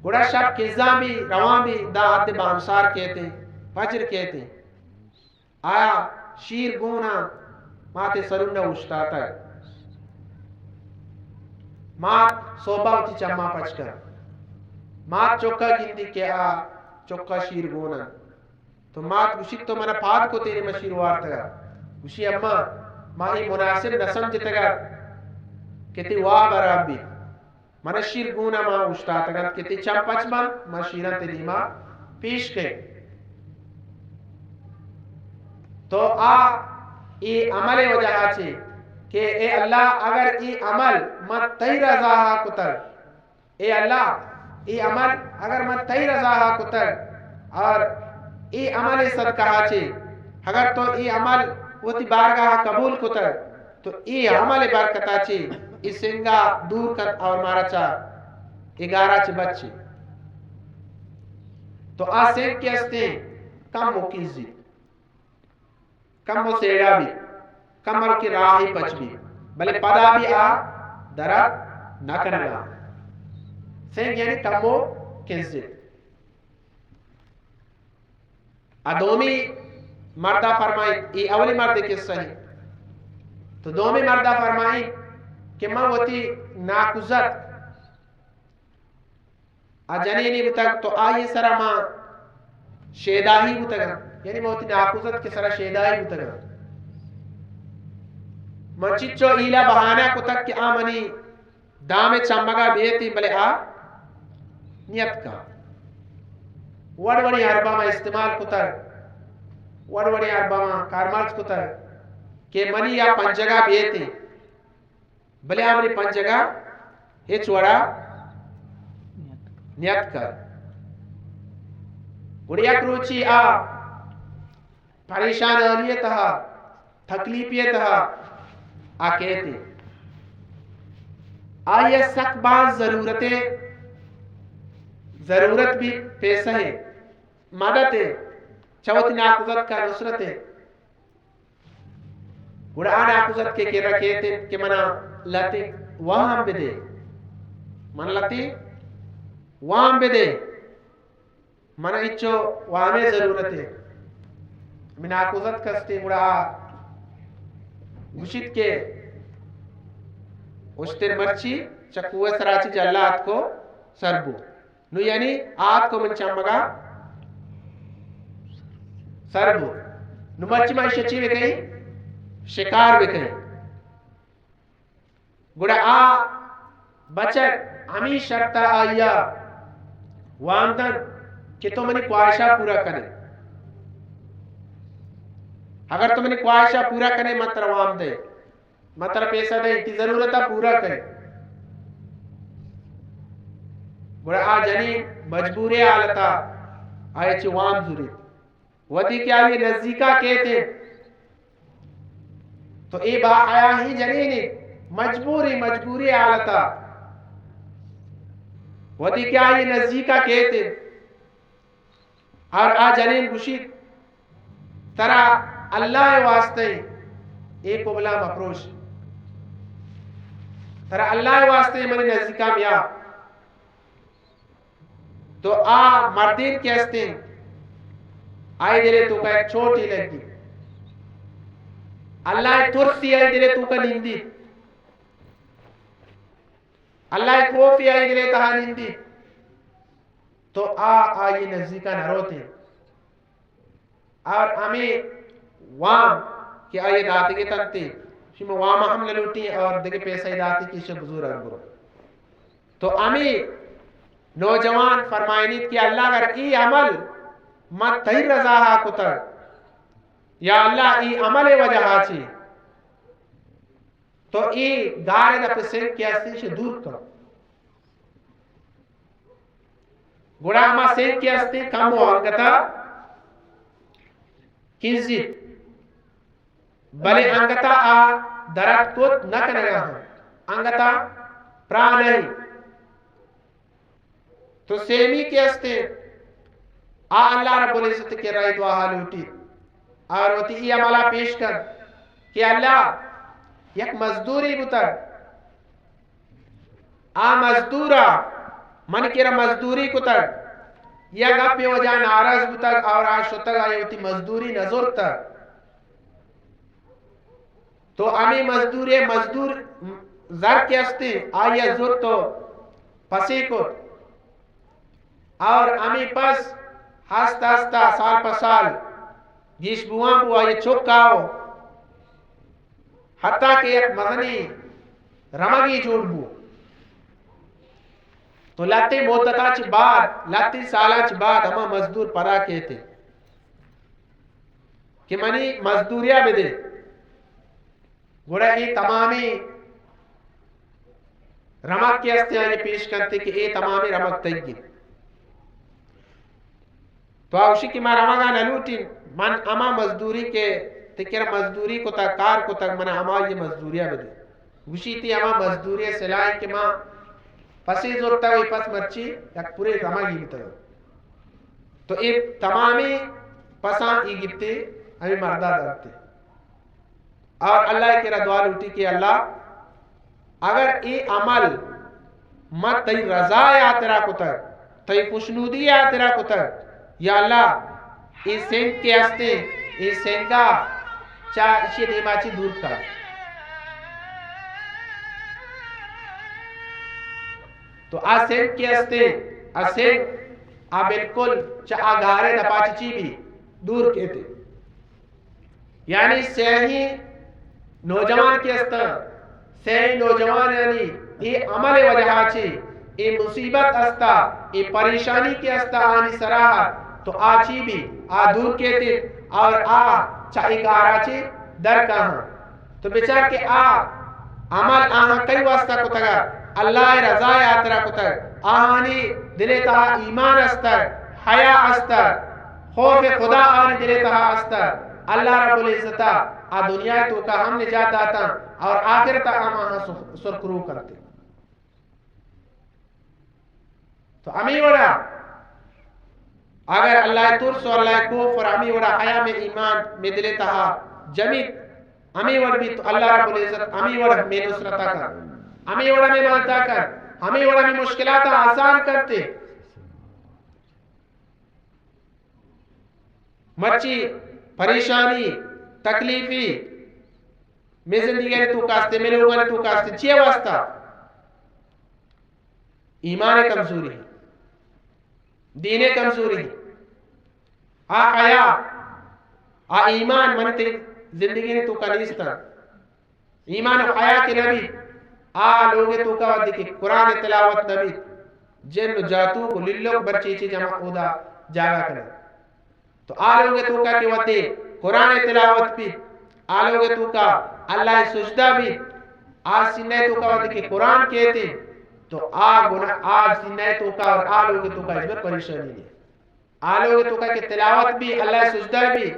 Speaker 1: گوڑا شب کزاں بھی روان بھی دا حد بامسار کہتے فجر کہتے آیا شیر گونا ماتے سرونہ وشتا تا مات صوبہ ہوتی چمہ پچ کر مات چوکا گندی کہ آ چوکا شیر گونا تو مات گوشی تو منا پاد کو تیرے مشیر وارتا گا گوشی اما ماہی مناسب نہ سمجھتا گا کہتی واہ برابی منا شیر گونا ماں اشتاتا گا کہتی چم پچ من ماں شیران تیری ماں پیش کے تو ای عمل وجہ آچے کہ اے اللہ اگر ای عمل مت تی رضا کتر اے اللہ ای عمل اگر مت تی رضا کتر اور ای عمل صدقہ آچے اگر تو ای عمل وہ تی بارگاہ قبول کتر تو ای عمل برکت آچے ای سنگا دور کت اور مارا چا اگارہ چے بچے تو آسین کے استے کم مکیزی کم مو سیڑا بھی کم مر کی راہی پچ بھی بلے پدا بھی آ درد نہ کرنا سین یعنی کم مو کنزی دومی مردہ فرمائی ای اولی مردے کس صحیح تو دومی مردہ فرمائی کہ ماں ہوتی ناکوزت جنینی بتاک تو آئی سرا ماں شیداہی بتاک یعنی ماں ہوتی ناکوزت کے سرا شیداہی بتاک ماں چچو ایلا بہانہ کو تک کہ آمنی دام چمگا بیتی بلے آ نیت کا وڑوڑی عربہ میں استعمال کتر وڑوڑی عربہ میں کارمالز کتر کہ منی یا پنجگہ بیتے بلے آمنی پنجگہ ہچ وڑا نیت کر گڑیا کروچی آ پریشان آلیت ہا تکلیفیت ہا آ کہتے آئیے سک باز ضرورت بھی پیسہ ہے مدد چوت ناکوزت کا نصرت گڑا ناکوزت کے رکھے کہ منا لتی وہاں بدے من لتی وہاں بدے منا اچھو وہاں ضرورت ہے من ناکوزت کستے گڑا گشت کے اشتر مرچی چکوہ سراچی جا اللہ آت کو سربو نو یعنی آت کو من چمگا سربو نو مرچی ماں شچی بھی کہیں شکار بھی کہیں گڑا بچر ہمیں شرطہ آیا وامدن کہ تو منی خواہشہ پورا کرے اگر تو منی خواہشہ پورا کرے مطلب وام دے مطلب پیسہ دے تی ضرورتہ پورا کرے گڑا جنی مجبوری آلتا آئے چھو وام ضرورت ودی کیا یہ نزدیکہ کہتے تو اے با آیا ہی جنینی مجبوری آلتا ودی کیا یہ نزدیکہ کہتے اور جنین گشید ترا اللہ واسطے ایک قبلہ مفروش ترا اللہ واسطے منی نزدیکہ میا تو مردین کہستے آئے دلے تو کا ایک چھوٹی لگی اللہ ترسی آئے دلے تو کا نندی اللہ خوفی آئے دلے تہا نندی تو آئی نزدیکہ نہ روتے اور ہمیں وام کہ آئے داتے کے تنتے شما وام ہم للوٹی اور دیکھے پیسہ داتے کی شب حضور ارگرو تو ہمیں نوجوان فرمائنیت کہ اللہ اگر ای عمل مت تہی رضا کتر یا اللہ ای عمل وجہ چی تو ای گارے دا پسنگ کیا سے دور کرو گڑا ہما سنگ کیا سے کم ہو انگتا کنزی بلے انگتا درد کت نہ کرنا ہوں انگتا پرا نہیں تو سیمی کیستے اللہ رب العزت کے رائے دعا حالوٹی اور ہوتی یہ عملہ پیش کر کہ اللہ یک مزدوری بتر مزدورا من کیرا مزدوری کتر یا گپی وجہ ناراض بتر اور شتر آئی ہوتی مزدوری نظر تر تو امی مزدور زر کیستے آئی زر تو پسی کت اور امی پس ہستا سال پر سال جیش بوان بوا یہ چکاو حتیٰ کہ ایک مغنی رمگی جوڑ بو تو لاتی موتتا چی بعد لاتی سالہ چی بعد ہما مزدور پرا کہتے کہ منی مزدوریہ بھی دے گوڑا یہ تمامی رمگ کے استعانی پیش کرتے کہ یہ تمامی رمگ تیگی تو آوشی کی مارا مگا نلوٹی من اما مزدوری کے تکیر مزدوری کو تا کار کو تا من اما یہ مزدوریہ بدے وشی تی اما مزدوری سلائی کہ ماں پسی زورتا ہوئی پس مرچی یک پورے رمگی بیتا تو ایک تمامی پسان ای گفتے ہمیں مردہ درتے اور اللہ کی دعا لوٹی کہ اللہ اگر ای عمل مت تی رضا آترا کتر تی خوشنودی آترا کتر یا اللہ اس سنگ کے ہستے اس سنگا چاہشی دیماچی دور کر تو آس سنگ کے ہستے آس سنگ بالکل چاہ گارے دپاچی بھی دور کہتے یعنی سہی نوجوان کے ہستا سہی نوجوان یعنی یہ عمل وجہ چی یہ مصیبت ہستا یہ پریشانی کے ہستا آنی سراحت تو آچی بھی دور کہتے اور چاہی گارا چی در کہاں تو بچار کہ عمل کئی واسطہ کو تگا اللہ رضا آترا کو تگ آنی دلے تہا ایمان استر حیاء استر خوف خدا آنی دلے تہا استر اللہ رب العزتہ دنیا تو کا ہم نجات آتا اور آخرت آمانا سرکرو کرتے تو ہمیں وڑا اگر اللہ ترس و اللہ کوفر ہمیں وڑا حیا میں ایمان میں دلے تہا جمیت ہمیں وڑ بھی تو اللہ رب العزت ہمیں وڑ میں نصرتا کر ہمیں وڑ میں مددتا کر ہمیں وڑ میں مشکلات آسان کرتے مرچی پریشانی تکلیفی میں زندگی نے تو کاستے میں لوگوں نے تو کاستے چیئے واسطہ ایمان کمزوری دین کمزوری آ حیا آ ایمان منتے زندگی نے تو کا نیستا ایمان و حیا کے نبی آ لوگے تو کا ودی کہ قرآن تلاوت نبی جن جاتو کو للوک برچیچی جمع خدا جاگا کرے تو آ لوگے تو کا کہ وتے قرآن تلاوت بھی آ لوگے تو کا اللہ سجدہ بھی آ سننے تو کا ودی کہ قرآن کہتے تو آج سننے تو کا اور آ لوگے تو کا اس میں پریشانی ہے آ لوگے تو کا کہ تلاوت بھی اللہ سجدہ بھی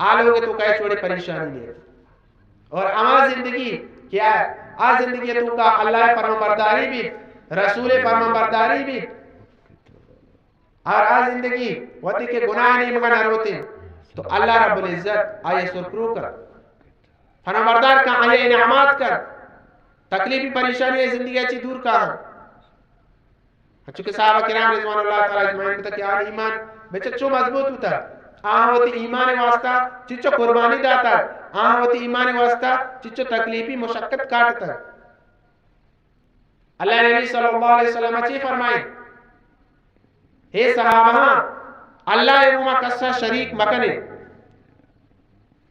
Speaker 1: آ لوگے تو کا اس بڑی پریشانی ہے اور ہماری زندگی کیا ہے آ زندگی تو کا اللہ فرمانبرداری بھی رسول فرمانبرداری بھی اور آ زندگی وقتی کے گناہ نہیں مگنہ روتے تو اللہ رب العزت آئے سرکرو کر فرمانبردار کا آئے انعامات کر تکلیفی پریشانی ہے زندگی اچھی دور کا چونکہ صحابہ کرام رضوان اللہ تعالی اجمعین کو کہ آن ایمان بچچو مضبوط ہوتا آن ہوتی ایمان واسطہ چچو قربانی داتا آن ہوتی ایمان واسطہ چچو تکلیفی مشقت کاٹتا اللہ نبی صلی اللہ علیہ وسلم اچھی فرمائے اے صحابہ اللہ ایوما کسا شریک مکنے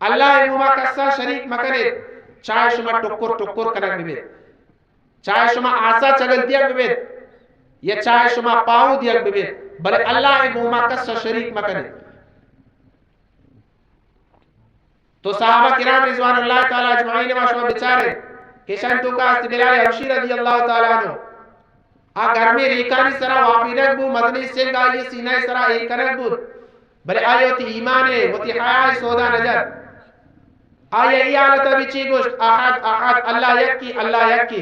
Speaker 1: اللہ ایوما کسا شریک مکنے چاہے شما ٹکر ٹکر کنک ببید چاہے شما آسا چگل دیا ببید یا چاہے شما پاؤ دیا ببید بلے اللہ ایوما کسا شریک مکنے تو صحابہ کرام رضوان اللہ تعالی اجمعین ما شما بچارے کہ شان تو کا بلال حبشی رضی اللہ تعالی عنہ آ گھر میں ریکانی سرا واپینک بو مدنی سنگ آئی سینہ سرا ایکنک بو بلے آئے ہوتی ایمان ہے ہوتی حیاء سودا نجر آئے ای آلتا بھی چی گوشت احد احد اللہ یکی اللہ یکی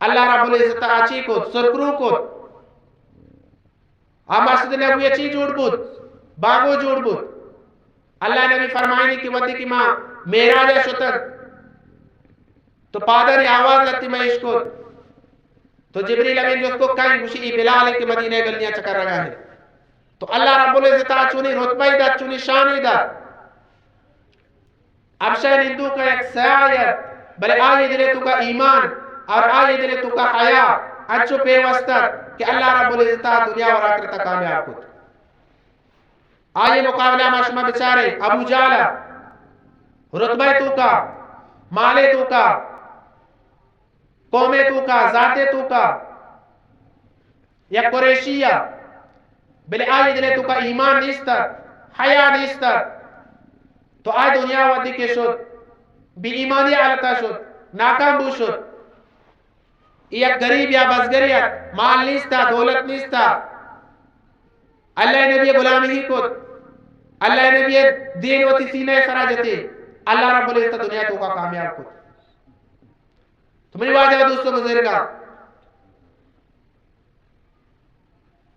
Speaker 1: اللہ رب العزت آچی کو سرکرو کو مسجد نبوی چی جوڑ بود باغو جوڑ بود اللہ نبی فرمائنی کی ودی کی ماں میراج شتر تو پادر نے آواز لگتی میں اس کو تو جبریل امین جو اس کو کہیں گوشی بلال کے مدینہ گلنیاں چکر رہا ہے تو اللہ رب العزت چونی رتبہ دا چونی شانی دا اب شاہ ہندو کا ایک سیایت بلے آئے دلے تو کا ایمان اور آئے دلے تو کا حیاء اچھو پیوستر کہ اللہ رب العزت دنیا اور آخرت کامیاب کو آئے مقابلہ ماشمہ بچارے ابو جالا رتبہ تو کا مالے تو کا قومے تو کا ذاتے تو کا یا قریشیہ بلے آئے دلے تو کا ایمان نیستر حیاء نیستر تو آئے دنیا ودی کے شد بی ایمانی آلتا شد ناکام بو شد یک غریب یا بزگریت مال نیستا دولت نیستا اللہ نبی غلامی ہی کت اللہ نبی دین و تسینہ سرا جتے اللہ رب العزت دنیا تو کا کامیاب کت تمہیں واجہ دوستو بزرگا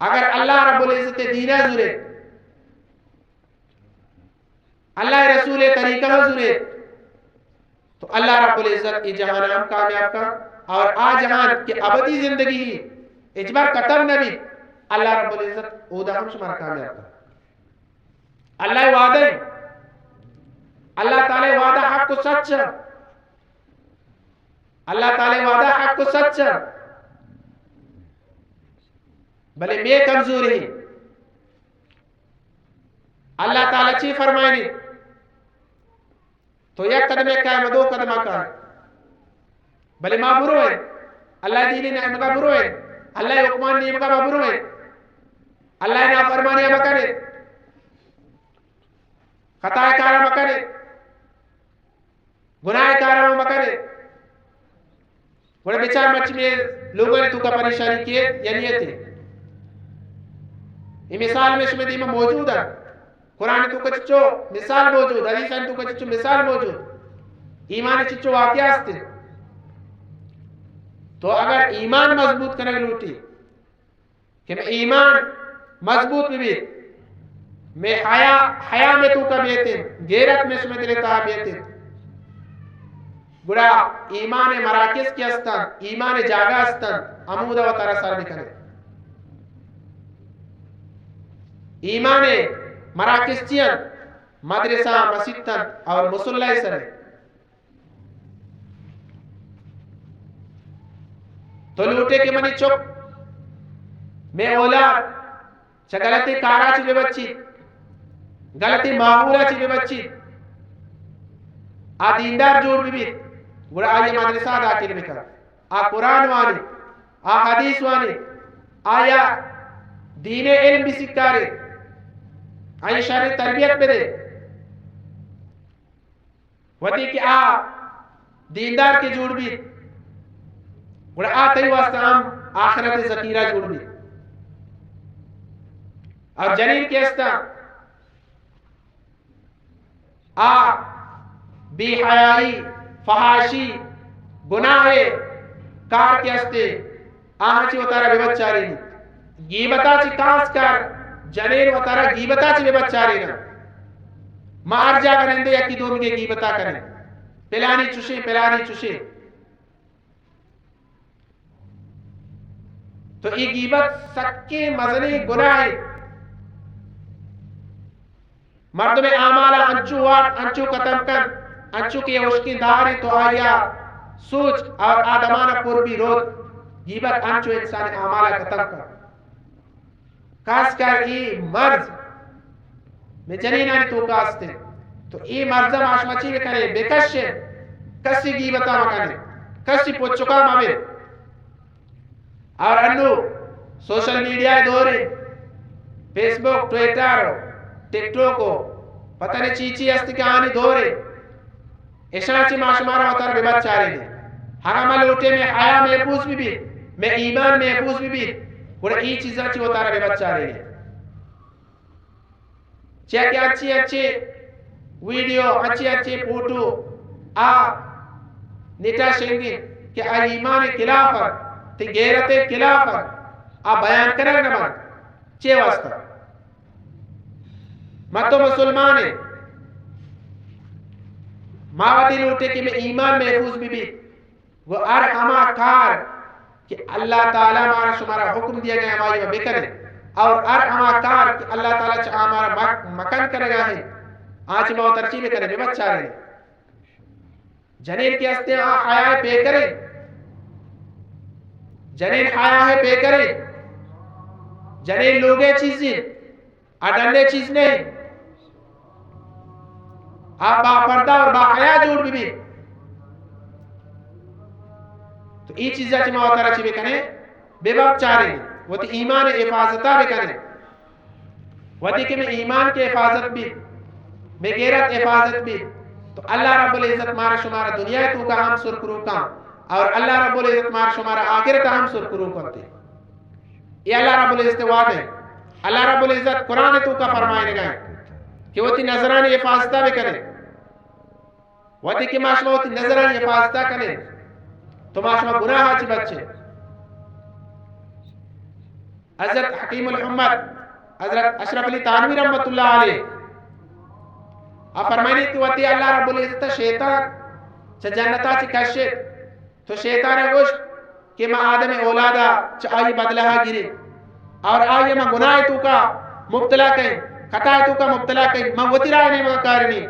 Speaker 1: اگر اللہ رب العزت دینہ ضرورے اللہ رسول طریقہ ضرورے تو اللہ رب العزت یہ جہان ہم کامیاب کا اور آ جہان کی ابدی زندگی ہی اجبار قطر نبی اللہ رب العزت اودا ہم شمار کامیاب کا اللہ وعدہ ہے اللہ تعالی وعدہ حق کو سچ ہے اللہ تعالی وعدہ حق کو سچ ہے بلے میں کمزوری اللہ تعالی چی فرمائنی تو یک قدم ایک ہے دو قدم کا ہے بلے ماں برو ہے اللہ دینی نعمت کا برو ہے اللہ حکمان نعمت کا برو ہے اللہ نے فرمانی مکنے خطا کارا مکنے گناہ کارا مکنے بڑے بیچار مچ میں لوگوں نے تو کا پریشانی کیے یعنی یہ تھے یہ مثال میں شمید میں موجود ہے قرآن تو کا چچو مثال موجود حدیثان تو کا چچو مثال موجود ایمان چچو واقعہ ہستے تو اگر ایمان مضبوط کرنے لوٹی کہ میں ایمان مضبوط بھی میں حیا میں تو کا بیتن غیرت میں سمت لیتا بیتن گڑا ایمان مراکز کی استن ایمان جاگا استن عمود و ترہ سر بکنے ایمان مراکز چین مدرسہ مسجدن اور مسلح سرے تو لوٹے کے منی چک میں اولاد چا غلطی کارا چی بے بچی غلطی معمولہ چی بے بچی دیندار جوڑ بھی گوڑا آئیے مدرسہ داخل بکر قرآن وانی حدیث وانی آیا دین علم بھی سکھارے آئی شرع تربیت پہ دے ودی کہ دیندار کے جوڑ بھی گوڑا آتائی واسطہ ہم آخرت ذکیرہ جوڑ بھی اور جنین کے استا بی حیائی فحاشی گناہ کار کے استے آہاں وطارہ بے بچاری گیبتا چی کاس کر جنین وطارہ گیبتا چی بے بچاری نا مار جا کرندے یکی دوم کے گیبتا کریں پلانی چوشے تو یہ گیبت سکے مزنی گناہ ہے مردم اعمالا انچو واٹ انچو قتم کن انچو کی اوشکی داری تو آیا سوچ اور آدمانا پر بھی رود گیبت انچو انسان اعمالا قتم کن کاس کر ای مرض میں جنینانی تو کاستے تو ای مرضم آشمچی بکنے بکشے کسی گیبتا مکنے کسی پوچھکا مبے اور انو سوشل میڈیا دورے فیس بک ٹویٹر ٹک ٹوک کو پتہ نہیں چیچی استی کے آنی دورے اشانچی معاشمارا ہوتا رہے بات چاہ رہے ہیں حرام لوٹے میں حیاء محفوظ بھی میں ایمان محفوظ بھی گوڑا ای چیزاں چی ہوتا رہے بات چاہ رہے ہیں چاہ کہ اچھی ویڈیو اچھی فوٹو نیٹا شنگی کہ ایمان خلافت تی غیرت خلافت بیان کرنے نمان چے واسطہ مطلب مسلمان ہے ماوادی لوٹے کہ میں ایمان محفوظ بھی وہ ارحمہ کار کہ اللہ تعالیٰ مارا شمارا حکم دیا گیا ہماری میں بکنے اور ارحمہ کار کہ اللہ تعالیٰ چاہ ہمارا مکن کرے گا ہے آج میں ترچیب کرے بھی بچہ رہے جنین کی ہستے حیاء پے کرے جنین حیاء ہے پے کرے جنین لوگے چیزیں اڈنڈے چیز نہیں آپ با پردہ اور با حیاء جوڑ بھی تو ای چیزیں چی موترہ چی بکنے بے باپ چاہ رہے وہ تی ایمان حفاظتہ بکنے وہ تی کہ میں ایمان کے حفاظت بھی میں غیرت حفاظت بھی تو اللہ رب العزت مارا شمارا دنیا تو کا ہم سرکرو کا اور اللہ رب العزت مارا شمارا آخرت ہم سرکرو کرتے یہ اللہ رب العزت وعد ہے اللہ رب العزت قرآن تو کا فرمائے گا کہ وہ تی نظرانی حفاظتہ بھی کرے وہ تی کہ معاشمہ وہ تی نظرانی حفاظتہ کرے تو معاشمہ گناہ آچی بچے حضرت حکیم الحمد حضرت اشرف علی تانوی رحمت اللہ علیہ آپ فرمائنی کہ وہ تی اللہ رب العزت شیطان چا جنتا چی کشے تو شیطان گوشت کہ میں آدم اولادا چا آئی بدلہا گرے اور آئیے میں گناہ تو کا مبتلا کہیں خطا تو کا مبتلا کہیں میں وہ تیرا نہیں مکارنی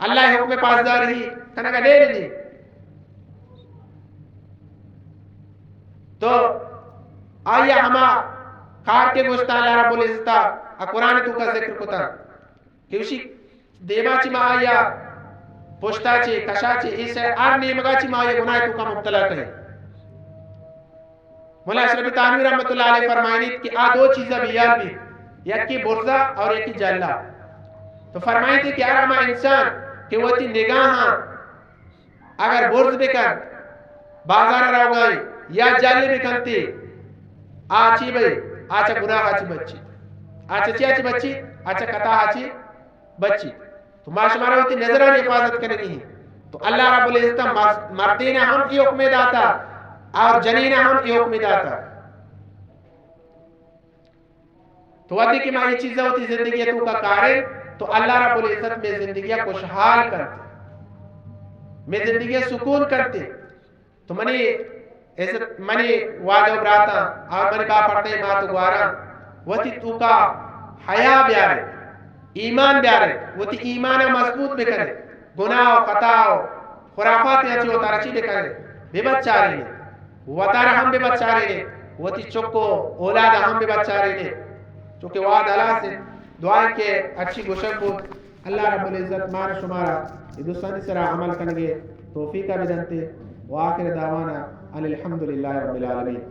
Speaker 1: اللہ حکم پاسدار ہی کنگا لے لی تو آئیے ہما کار کے گوشتا اللہ رب العزتا قرآن تو کا ذکر کتا کہ اسی دیما چی ما آیا پوشتا چی کشا چی اسے آر نیمگا چی ما آیا گناہ تو کا مبتلا کہیں مولا اشرف تانوی رحمت اللہ علیہ فرمائنی کہ دو چیزیں بیار بھی یکی برزہ اور یکی جلہ تو فرمائنی تھی کہ ارہما انسان کہ وہ تی نگاہاں اگر برز بکن بازار رہو گئی یا جل بکنتی آچی بھئی آچا گناہ آچی بچی آچا چی آچی بچی آچا قطع آچی بچی تو معاشمارہ ہوتی نظرانی حفاظت کرنی ہے تو اللہ رب العزت مردین ہم کی حکم داتا اور جنین ہم کی حکم داتا تو ودی کہ میں یہ چیزیں ہوتی زندگی تو کا کارے تو اللہ رب العزت میں زندگی خوشحال کرتے میں زندگی سکون کرتے تو منی واجب براتا اور منی با پڑھتے ماں تو گوارا وتی تو کا حیا بیارے ایمان بیارے وتی ایمان مضبوط بکرے گناہ و خطا و خرافات یا چیو تارچی بکرے بے بچاری نے وطار ہم بے بچاری نے وتی چکو اولاد ہم بے بچاری نے چونکہ وعد اللہ سے دعائیں کہ اچھی گوشت بود اللہ رب العزت مارا شمارا دوستانی سرا عمل کرنگے توفیقہ بدنتے وآخر دعوانا الحمدللہ رب العالمین.